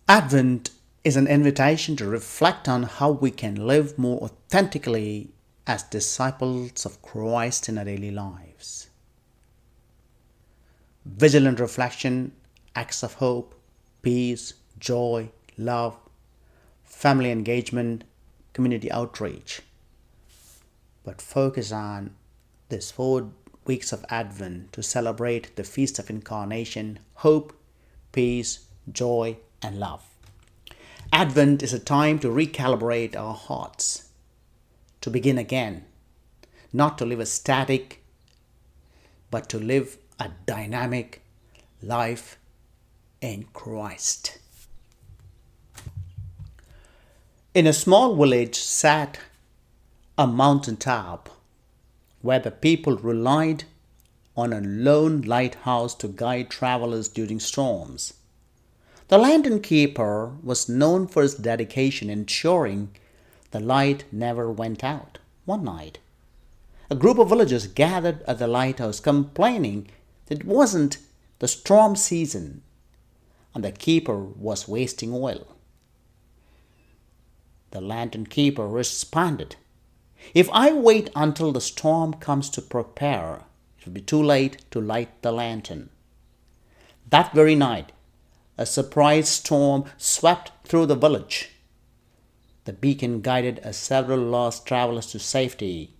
Advent is an invitation to reflect on how we can live more authentically as disciples of Christ in our daily lives. Vigilant reflection, acts of hope, peace, joy, love, family engagement, community outreach. But focus on these 4 weeks of Advent to celebrate the Feast of Incarnation, hope, peace, joy, and love. Advent is a time to recalibrate our hearts, to begin again, not to live a static, but to live a dynamic life in Christ. In a small village sat a mountaintop where the people relied on a lone lighthouse to guide travelers during storms. The lantern keeper was known for his dedication, ensuring the light never went out. One night, a group of villagers gathered at the lighthouse complaining that it wasn't the storm season and the keeper was wasting oil. The lantern keeper responded, "If I wait until the storm comes to prepare, it will be too late to light the lantern." That very night, a surprise storm swept through the village. The beacon guided several lost travelers to safety.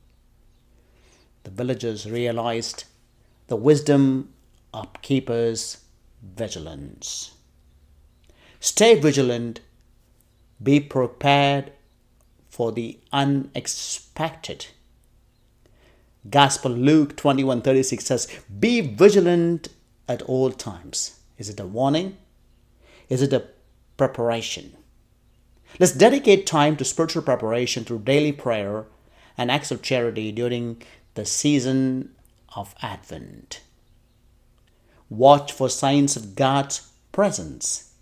The villagers realized the wisdom of keepers' vigilance. Stay vigilant, be prepared for the unexpected. Gospel Luke 21:36 says, "Be vigilant at all times." Is it a warning? Is it a preparation? Let's dedicate time to spiritual preparation through daily prayer and acts of charity during the season of Advent. Watch for signs of God's presence.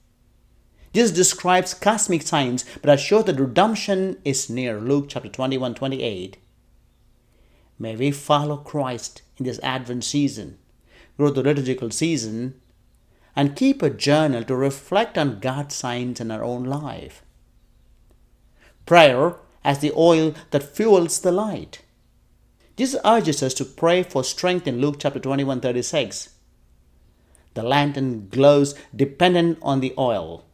Jesus describes cosmic signs that assure that redemption is near. Luke chapter 21:28. May we follow Christ in this Advent season, grow the liturgical season, and keep a journal to reflect on God's signs in our own life. Prayer as the oil that fuels the light. Jesus urges us to pray for strength in Luke chapter 21:36. The lantern glows dependent on the oil,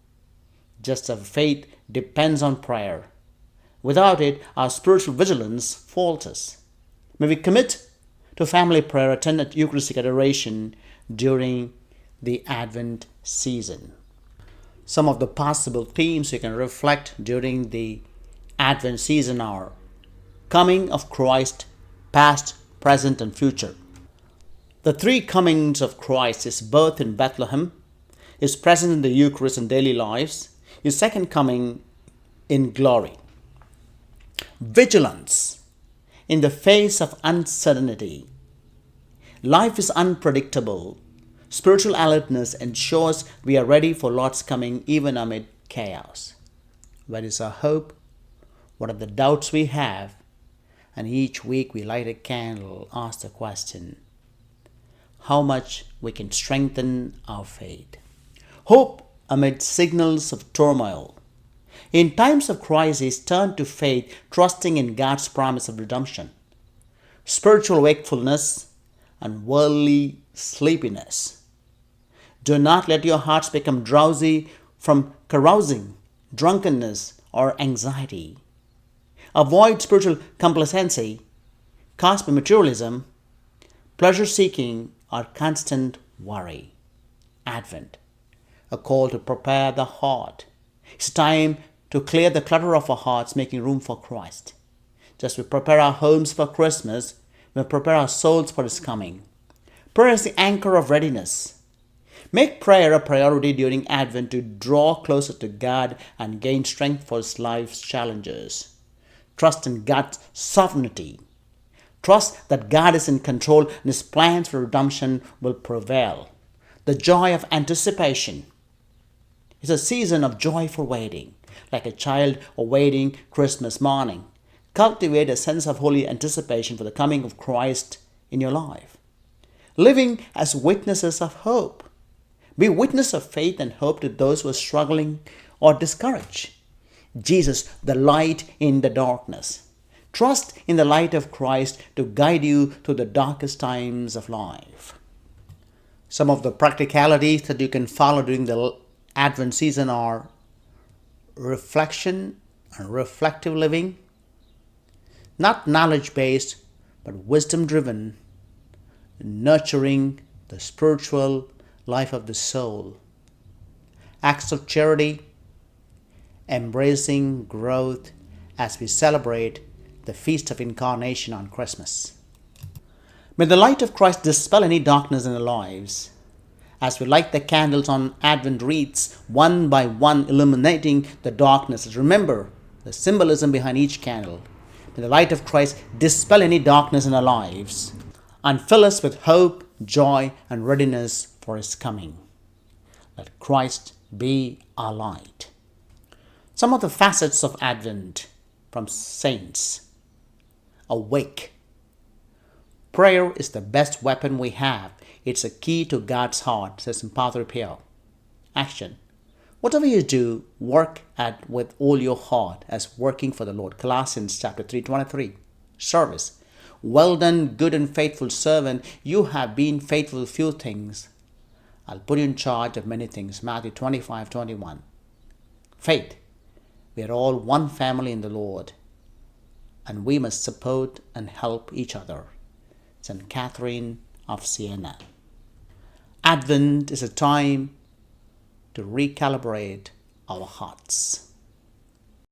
just as faith depends on prayer. Without it, our spiritual vigilance falters. May we commit to family prayer, attend at Eucharistic adoration during the Advent season. Some of the possible themes you can reflect during the Advent season are coming of Christ, past, present, and future. The 3 comings of Christ: his birth in Bethlehem, his presence in the Eucharist and daily lives, his second coming in glory. Vigilance in the face of uncertainty. Life is unpredictable. Spiritual alertness ensures we are ready for Lord's coming even amid chaos. Where is our hope? What are the doubts we have? And each week we light a candle, ask the question, how much we can strengthen our faith. Hope amid signals of turmoil. In times of crisis, turn to faith, trusting in God's promise of redemption. Spiritual wakefulness and worldly sleepiness. Do not let your hearts become drowsy from carousing, drunkenness, or anxiety. Avoid spiritual complacency, cosmic materialism, pleasure-seeking, or constant worry. Advent, a call to prepare the heart. It's time to clear the clutter of our hearts, making room for Christ. Just as we prepare our homes for Christmas, we prepare our souls for His coming. Prayer is the anchor of readiness. Make prayer a priority during Advent to draw closer to God and gain strength for life's challenges. Trust in God's sovereignty. Trust that God is in control and His plans for redemption will prevail. The joy of anticipation is a season of joyful waiting, like a child awaiting Christmas morning. Cultivate a sense of holy anticipation for the coming of Christ in your life. Living as witnesses of hope. Be witness of faith and hope to those who are struggling or discouraged. Jesus, the light in the darkness. Trust in the light of Christ to guide you through the darkest times of life. Some of the practicalities that you can follow during the Advent season are reflection and reflective living, not knowledge-based, but wisdom-driven, nurturing the spiritual life of the soul, acts of charity, embracing growth as we celebrate the Feast of Incarnation on Christmas. May the light of Christ dispel any darkness in our lives as we light the candles on Advent wreaths, one by one illuminating the darkness. Remember the symbolism behind each candle. May the light of Christ dispel any darkness in our lives and fill us with hope, joy, and readiness for His coming. Let Christ be our light. Some of the facets of Advent from saints. Awake. Prayer is the best weapon we have. It's a key to God's heart, says Padre Pio. Action. Whatever you do, work at with all your heart as working for the Lord. Colossians chapter 3:23. Service. Well done, good and faithful servant. You have been faithful with few things. I'll put you in charge of many things. Matthew 25:21. Faith. We are all one family in the Lord, and we must support and help each other. St. Catherine of Siena. Advent is a time to recalibrate our hearts.